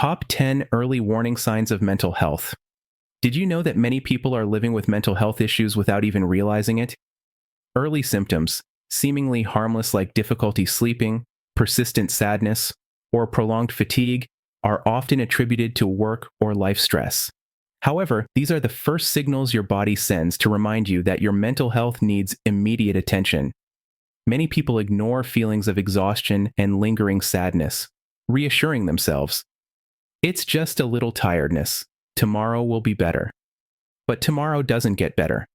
Top 10 Early Warning Signs of Mental Health. Did you know that many people are living with mental health issues without even realizing it? Early symptoms, seemingly harmless like difficulty sleeping, persistent sadness, or prolonged fatigue, are often attributed to work or life stress. However, these are the first signals your body sends to remind you that your mental health needs immediate attention. Many people ignore feelings of exhaustion and lingering sadness, reassuring themselves, "It's just a little tiredness. Tomorrow will be better." But tomorrow doesn't get better.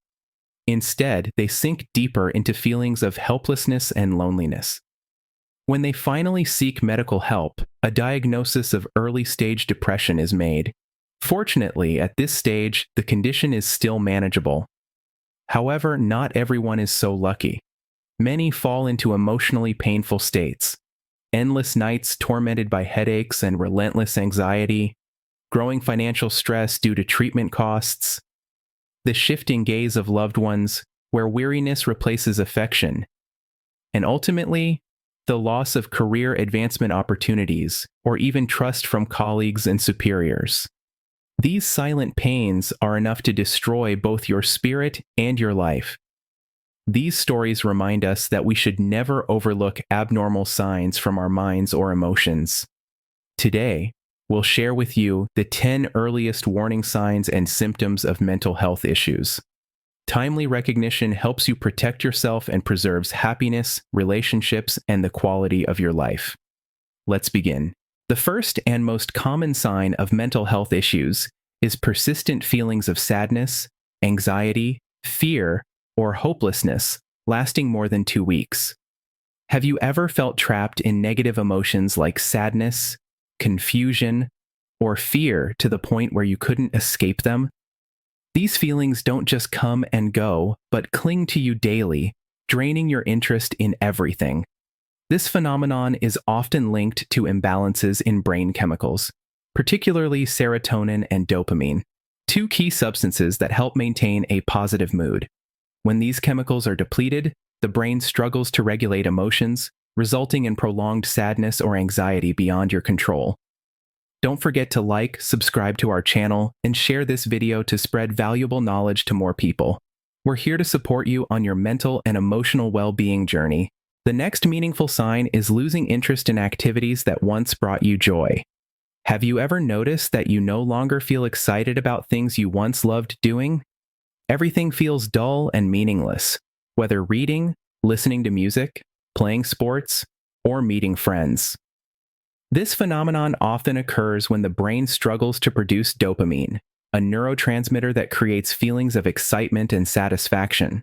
Instead, they sink deeper into feelings of helplessness and loneliness. When they finally seek medical help, a diagnosis of early-stage depression is made. Fortunately, at this stage, the condition is still manageable. However, not everyone is so lucky. Many fall into emotionally painful states. Endless nights tormented by headaches and relentless anxiety, growing financial stress due to treatment costs, the shifting gaze of loved ones, where weariness replaces affection, and ultimately, the loss of career advancement opportunities or even trust from colleagues and superiors. These silent pains are enough to destroy both your spirit and your life. These stories remind us that we should never overlook abnormal signs from our minds or emotions. Today, we'll share with you the 10 earliest warning signs and symptoms of mental health issues. Timely recognition helps you protect yourself and preserves happiness, relationships, and the quality of your life. Let's begin. The first and most common sign of mental health issues is persistent feelings of sadness, anxiety, fear, or hopelessness lasting more than 2 weeks. Have you ever felt trapped in negative emotions like sadness, confusion, or fear to the point where you couldn't escape them? These feelings don't just come and go, but cling to you daily, draining your interest in everything. This phenomenon is often linked to imbalances in brain chemicals, particularly serotonin and dopamine, two key substances that help maintain a positive mood. When these chemicals are depleted, the brain struggles to regulate emotions, resulting in prolonged sadness or anxiety beyond your control. Don't forget to like, subscribe to our channel, and share this video to spread valuable knowledge to more people. We're here to support you on your mental and emotional well-being journey. The next meaningful sign is losing interest in activities that once brought you joy. Have you ever noticed that you no longer feel excited about things you once loved doing? Everything feels dull and meaningless, whether reading, listening to music, playing sports, or meeting friends. This phenomenon often occurs when the brain struggles to produce dopamine, a neurotransmitter that creates feelings of excitement and satisfaction.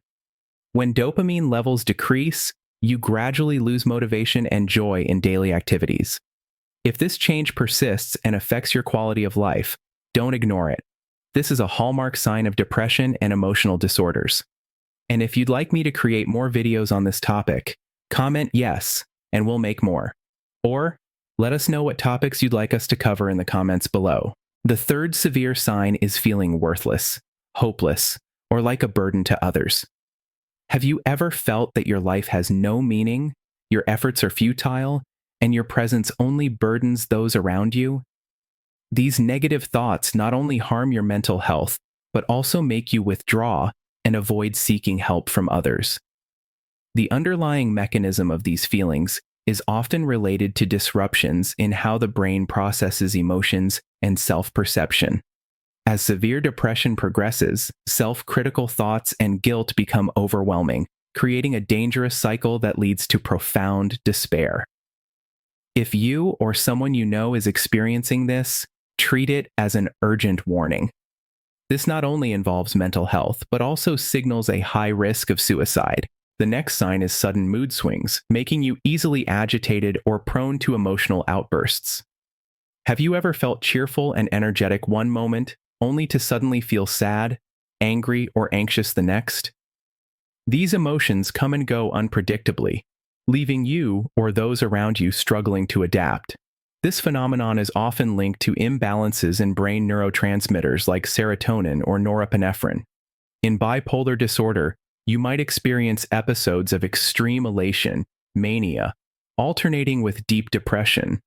When dopamine levels decrease, you gradually lose motivation and joy in daily activities. If this change persists and affects your quality of life, don't ignore it. This is a hallmark sign of depression and emotional disorders. And if you'd like me to create more videos on this topic, comment yes, and we'll make more. Or, let us know what topics you'd like us to cover in the comments below. The third severe sign is feeling worthless, hopeless, or like a burden to others. Have you ever felt that your life has no meaning, your efforts are futile, and your presence only burdens those around you? These negative thoughts not only harm your mental health, but also make you withdraw and avoid seeking help from others. The underlying mechanism of these feelings is often related to disruptions in how the brain processes emotions and self-perception. As severe depression progresses, self-critical thoughts and guilt become overwhelming, creating a dangerous cycle that leads to profound despair. If you or someone you know is experiencing this, treat it as an urgent warning. This not only involves mental health, but also signals a high risk of suicide. The next sign is sudden mood swings, making you easily agitated or prone to emotional outbursts. Have you ever felt cheerful and energetic one moment, only to suddenly feel sad, angry, or anxious the next? These emotions come and go unpredictably, leaving you or those around you struggling to adapt. This phenomenon is often linked to imbalances in brain neurotransmitters like serotonin or norepinephrine. In bipolar disorder, you might experience episodes of extreme elation, mania, alternating with deep depression.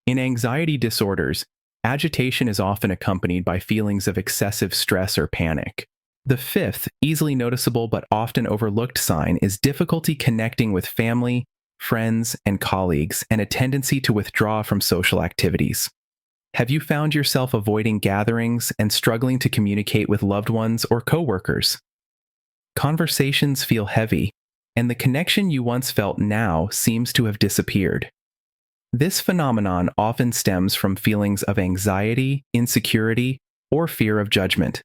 In anxiety disorders, Agitation is often accompanied by feelings of excessive stress or panic. The fifth, easily noticeable but often overlooked sign is difficulty connecting with family, friends, and colleagues, and a tendency to withdraw from social activities. Have you found yourself avoiding gatherings and struggling to communicate with loved ones or coworkers? Conversations feel heavy, and the connection you once felt now seems to have disappeared. This phenomenon often stems from feelings of anxiety, insecurity, or fear of judgment,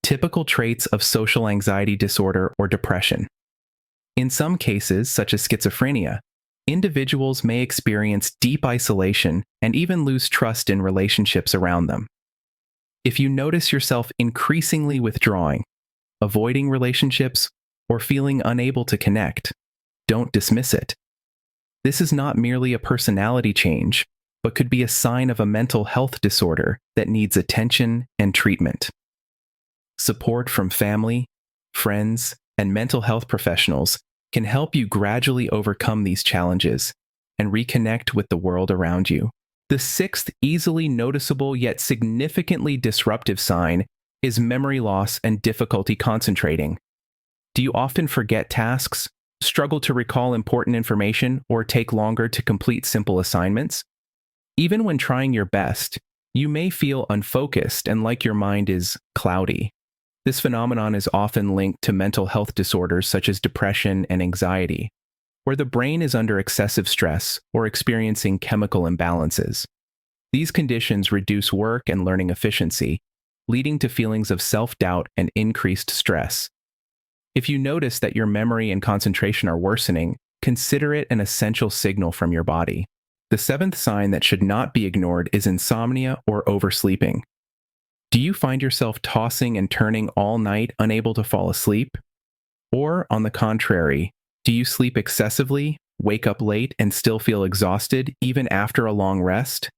typical traits of social anxiety disorder or depression. In some cases, such as schizophrenia, individuals may experience deep isolation and even lose trust in relationships around them. If you notice yourself increasingly withdrawing, avoiding relationships, or feeling unable to connect, don't dismiss it. This is not merely a personality change, but could be a sign of a mental health disorder that needs attention and treatment. Support from family, friends, and mental health professionals can help you gradually overcome these challenges and reconnect with the world around you. The sixth, easily noticeable yet significantly disruptive sign is memory loss and difficulty concentrating. Do you often forget tasks, struggle to recall important information, or take longer to complete simple assignments? Even when trying your best, you may feel unfocused and like your mind is cloudy. This phenomenon is often linked to mental health disorders such as depression and anxiety, where the brain is under excessive stress or experiencing chemical imbalances. These conditions reduce work and learning efficiency, leading to feelings of self-doubt and increased stress. If you notice that your memory and concentration are worsening, consider it an essential signal from your body. The seventh sign that should not be ignored is insomnia or oversleeping. Do you find yourself tossing and turning all night, unable to fall asleep? Or, on the contrary, do you sleep excessively, wake up late, and still feel exhausted even after a long rest?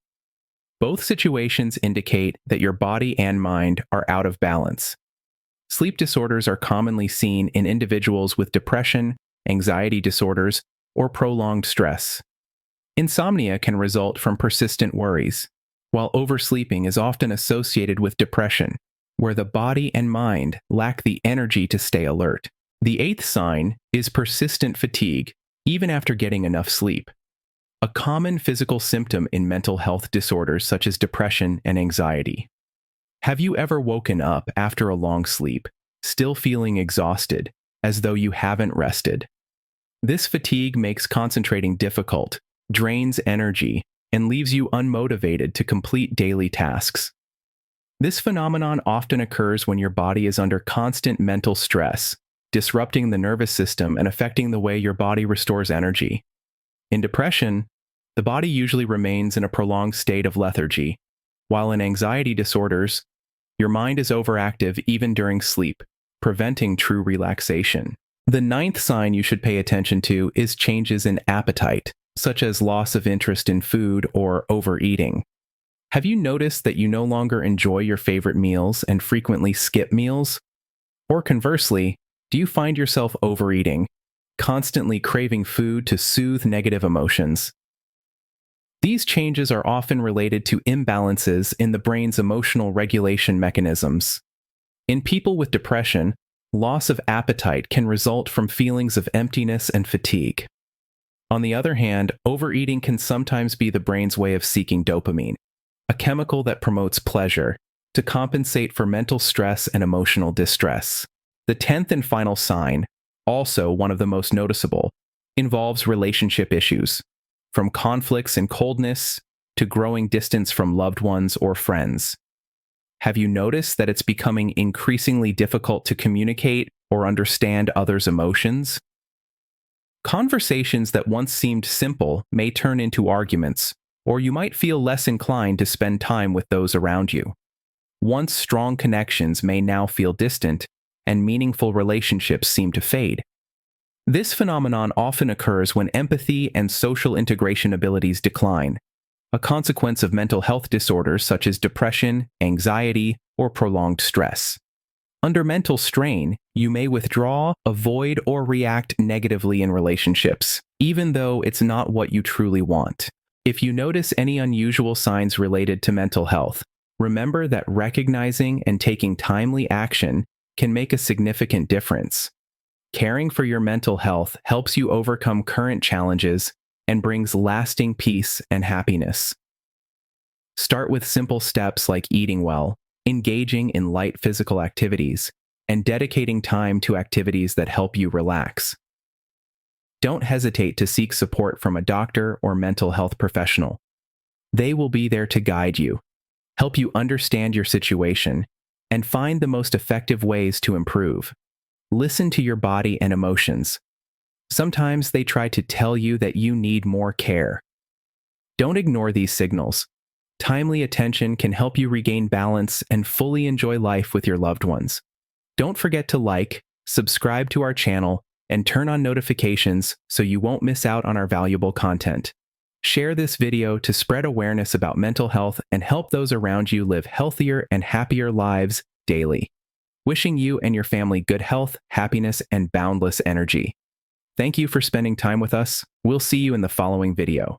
Both situations indicate that your body and mind are out of balance. Sleep disorders are commonly seen in individuals with depression, anxiety disorders, or prolonged stress. Insomnia can result from persistent worries, while oversleeping is often associated with depression, where the body and mind lack the energy to stay alert. The eighth sign is persistent fatigue, even after getting enough sleep. A common physical symptom in mental health disorders such as depression and anxiety. Have you ever woken up after a long sleep, still feeling exhausted, as though you haven't rested? This fatigue makes concentrating difficult, drains energy, and leaves you unmotivated to complete daily tasks. This phenomenon often occurs when your body is under constant mental stress, disrupting the nervous system and affecting the way your body restores energy. In depression, the body usually remains in a prolonged state of lethargy, while in anxiety disorders, your mind is overactive even during sleep, preventing true relaxation. The ninth sign you should pay attention to is changes in appetite, such as loss of interest in food or overeating. Have you noticed that you no longer enjoy your favorite meals and frequently skip meals? Or conversely, do you find yourself overeating, constantly craving food to soothe negative emotions? These changes are often related to imbalances in the brain's emotional regulation mechanisms. In people with depression, loss of appetite can result from feelings of emptiness and fatigue. On the other hand, overeating can sometimes be the brain's way of seeking dopamine, a chemical that promotes pleasure, to compensate for mental stress and emotional distress. The 10th and final sign, also one of the most noticeable, involves relationship issues, from conflicts and coldness to growing distance from loved ones or friends. Have you noticed that it's becoming increasingly difficult to communicate or understand others' emotions? Conversations that once seemed simple may turn into arguments, or you might feel less inclined to spend time with those around you. Once strong connections may now feel distant, and meaningful relationships seem to fade. This phenomenon often occurs when empathy and social integration abilities decline, a consequence of mental health disorders such as depression, anxiety, or prolonged stress. Under mental strain, you may withdraw, avoid, or react negatively in relationships, even though it's not what you truly want. If you notice any unusual signs related to mental health, remember that recognizing and taking timely action can make a significant difference. Caring for your mental health helps you overcome current challenges and brings lasting peace and happiness. Start with simple steps like eating well, engaging in light physical activities, and dedicating time to activities that help you relax. Don't hesitate to seek support from a doctor or mental health professional. They will be there to guide you, help you understand your situation, and find the most effective ways to improve. Listen to your body and emotions. Sometimes they try to tell you that you need more care. Don't ignore these signals. Timely attention can help you regain balance and fully enjoy life with your loved ones. Don't forget to like, subscribe to our channel, and turn on notifications so you won't miss out on our valuable content. Share this video to spread awareness about mental health and help those around you live healthier and happier lives daily. Wishing you and your family good health, happiness, and boundless energy. Thank you for spending time with us. We'll see you in the following video.